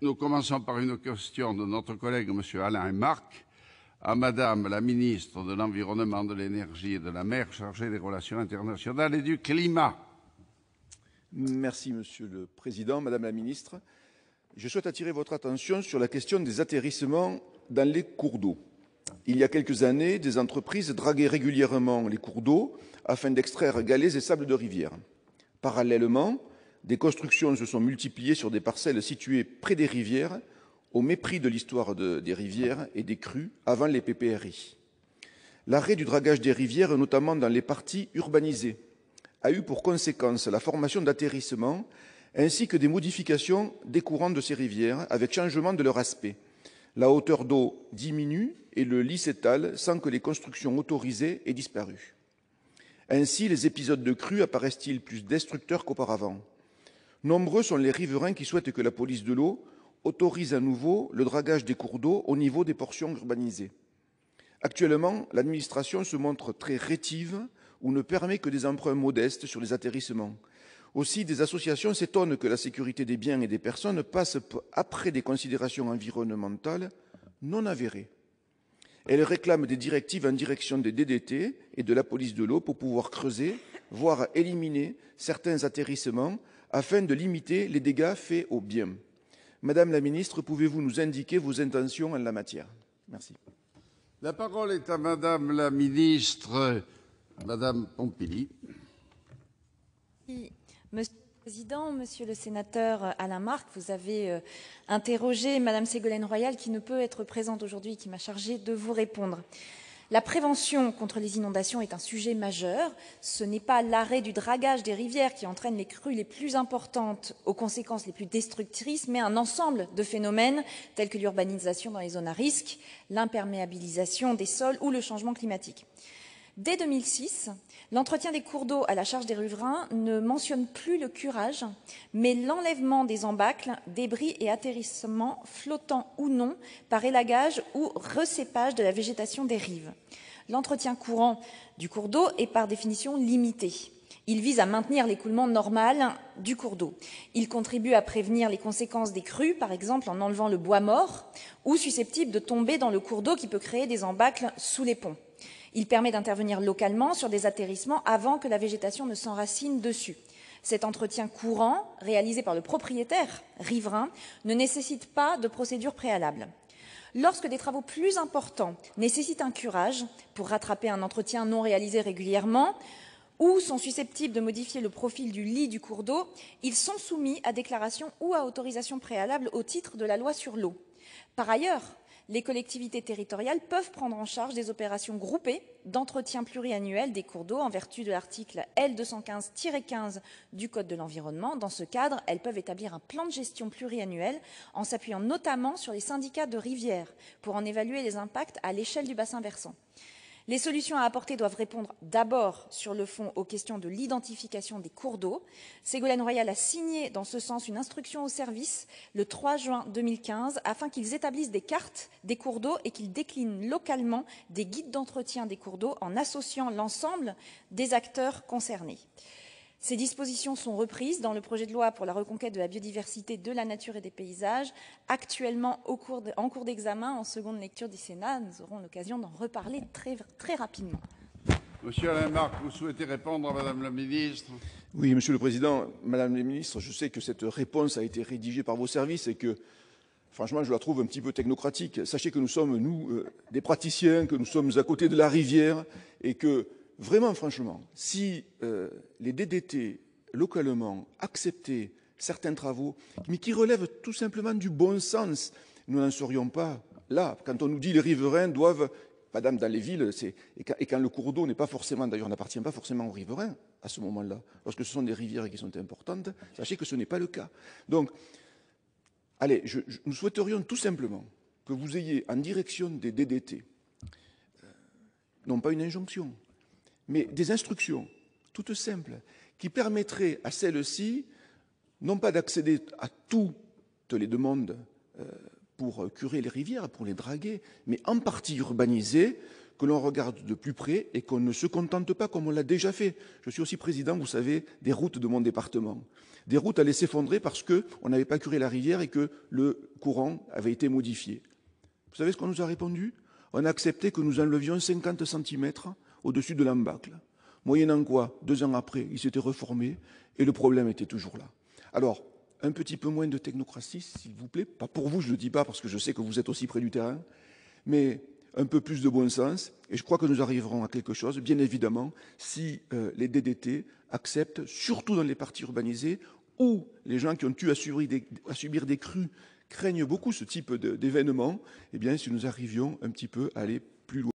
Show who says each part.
Speaker 1: Nous commençons par une question de notre collègue M. Alain Marc à Madame la ministre de l'Environnement, de l'Énergie et de la Mer, chargée des relations internationales et du climat.
Speaker 2: Merci, Monsieur le Président. Madame la ministre, je souhaite attirer votre attention sur la question des atterrissements dans les cours d'eau. Il y a quelques années, des entreprises draguaient régulièrement les cours d'eau afin d'extraire galets et sables de rivière. Parallèlement, des constructions se sont multipliées sur des parcelles situées près des rivières, au mépris de l'histoire des rivières et des crues avant les PPRI. L'arrêt du dragage des rivières, notamment dans les parties urbanisées, a eu pour conséquence la formation d'atterrissements ainsi que des modifications des courants de ces rivières avec changement de leur aspect. La hauteur d'eau diminue et le lit s'étale sans que les constructions autorisées aient disparu. Ainsi, les épisodes de crue apparaissent-ils plus destructeurs qu'auparavant. Nombreux sont les riverains qui souhaitent que la police de l'eau autorise à nouveau le dragage des cours d'eau au niveau des portions urbanisées. Actuellement, l'administration se montre très rétive ou ne permet que des emprunts modestes sur les atterrissements. Aussi, des associations s'étonnent que la sécurité des biens et des personnes passe après des considérations environnementales non avérées. Elles réclament des directives en direction des DDT et de la police de l'eau pour pouvoir creuser, voire éliminer certains atterrissements afin de limiter les dégâts faits aux biens. Madame la ministre, pouvez-vous nous indiquer vos intentions en la matière? Merci.
Speaker 1: La parole est à Madame la ministre, Madame Pompili.
Speaker 3: Monsieur le Président, Monsieur le sénateur Alain Marc, vous avez interrogé Madame Ségolène Royal, qui ne peut être présente aujourd'hui, qui m'a chargée de vous répondre. La prévention contre les inondations est un sujet majeur. Ce n'est pas l'arrêt du dragage des rivières qui entraîne les crues les plus importantes aux conséquences les plus destructrices, mais un ensemble de phénomènes tels que l'urbanisation dans les zones à risque, l'imperméabilisation des sols ou le changement climatique. Dès 2006, l'entretien des cours d'eau à la charge des riverains ne mentionne plus le curage, mais l'enlèvement des embâcles, débris et atterrissements, flottants ou non, par élagage ou recépage de la végétation des rives. L'entretien courant du cours d'eau est par définition limité. Il vise à maintenir l'écoulement normal du cours d'eau. Il contribue à prévenir les conséquences des crues, par exemple en enlevant le bois mort ou susceptible de tomber dans le cours d'eau qui peut créer des embâcles sous les ponts. Il permet d'intervenir localement sur des atterrissements avant que la végétation ne s'enracine dessus. Cet entretien courant, réalisé par le propriétaire riverain, ne nécessite pas de procédure préalable. Lorsque des travaux plus importants nécessitent un curage pour rattraper un entretien non réalisé régulièrement ou sont susceptibles de modifier le profil du lit du cours d'eau, ils sont soumis à déclaration ou à autorisation préalable au titre de la loi sur l'eau. Par ailleurs, les collectivités territoriales peuvent prendre en charge des opérations groupées d'entretien pluriannuel des cours d'eau en vertu de l'article L215-15 du Code de l'environnement. Dans ce cadre, elles peuvent établir un plan de gestion pluriannuel en s'appuyant notamment sur les syndicats de rivières pour en évaluer les impacts à l'échelle du bassin versant. Les solutions à apporter doivent répondre d'abord sur le fond aux questions de l'identification des cours d'eau. Ségolène Royal a signé dans ce sens une instruction au service le 3 juin 2015 afin qu'ils établissent des cartes des cours d'eau et qu'ils déclinent localement des guides d'entretien des cours d'eau en associant l'ensemble des acteurs concernés. Ces dispositions sont reprises dans le projet de loi pour la reconquête de la biodiversité, de la nature et des paysages, actuellement en cours d'examen en seconde lecture du Sénat. Nous aurons l'occasion d'en reparler très rapidement.
Speaker 1: Monsieur Alain Marc, vous souhaitez répondre à Madame la ministre?
Speaker 2: Oui, Monsieur le Président, Madame la ministre, je sais que cette réponse a été rédigée par vos services et que, franchement, je la trouve un petit peu technocratique. Sachez que nous sommes, nous, des praticiens, que nous sommes à côté de la rivière et que, vraiment, franchement, si les DDT, localement, acceptaient certains travaux, mais qui relèvent tout simplement du bon sens, nous n'en serions pas là. Quand on nous dit les riverains doivent, madame, dans les villes, et quand le cours d'eau n'est pas forcément, d'ailleurs, n'appartient pas forcément aux riverains à ce moment-là, lorsque ce sont des rivières qui sont importantes, sachez que ce n'est pas le cas. Donc, allez, nous souhaiterions tout simplement que vous ayez en direction des DDT, non pas une injonction, mais des instructions toutes simples qui permettraient à celles-ci, non pas d'accéder à toutes les demandes pour curer les rivières, pour les draguer, mais en partie urbanisées, que l'on regarde de plus près et qu'on ne se contente pas comme on l'a déjà fait. Je suis aussi président, vous savez, des routes de mon département. Des routes allaient s'effondrer parce qu'on n'avait pas curé la rivière et que le courant avait été modifié. Vous savez ce qu'on nous a répondu? On a accepté que nous enlevions 50 cm au-dessus de l'embâcle. Moyennant quoi, 2 ans après, il s'était reformé et le problème était toujours là. Alors, un petit peu moins de technocratie, s'il vous plaît. Pas pour vous, je ne le dis pas, parce que je sais que vous êtes aussi près du terrain, mais un peu plus de bon sens. Et je crois que nous arriverons à quelque chose, bien évidemment, si les DDT acceptent, surtout dans les parties urbanisées, où les gens qui ont eu à subir des crues craignent beaucoup ce type d'événement, eh bien, si nous arrivions un petit peu à aller plus loin.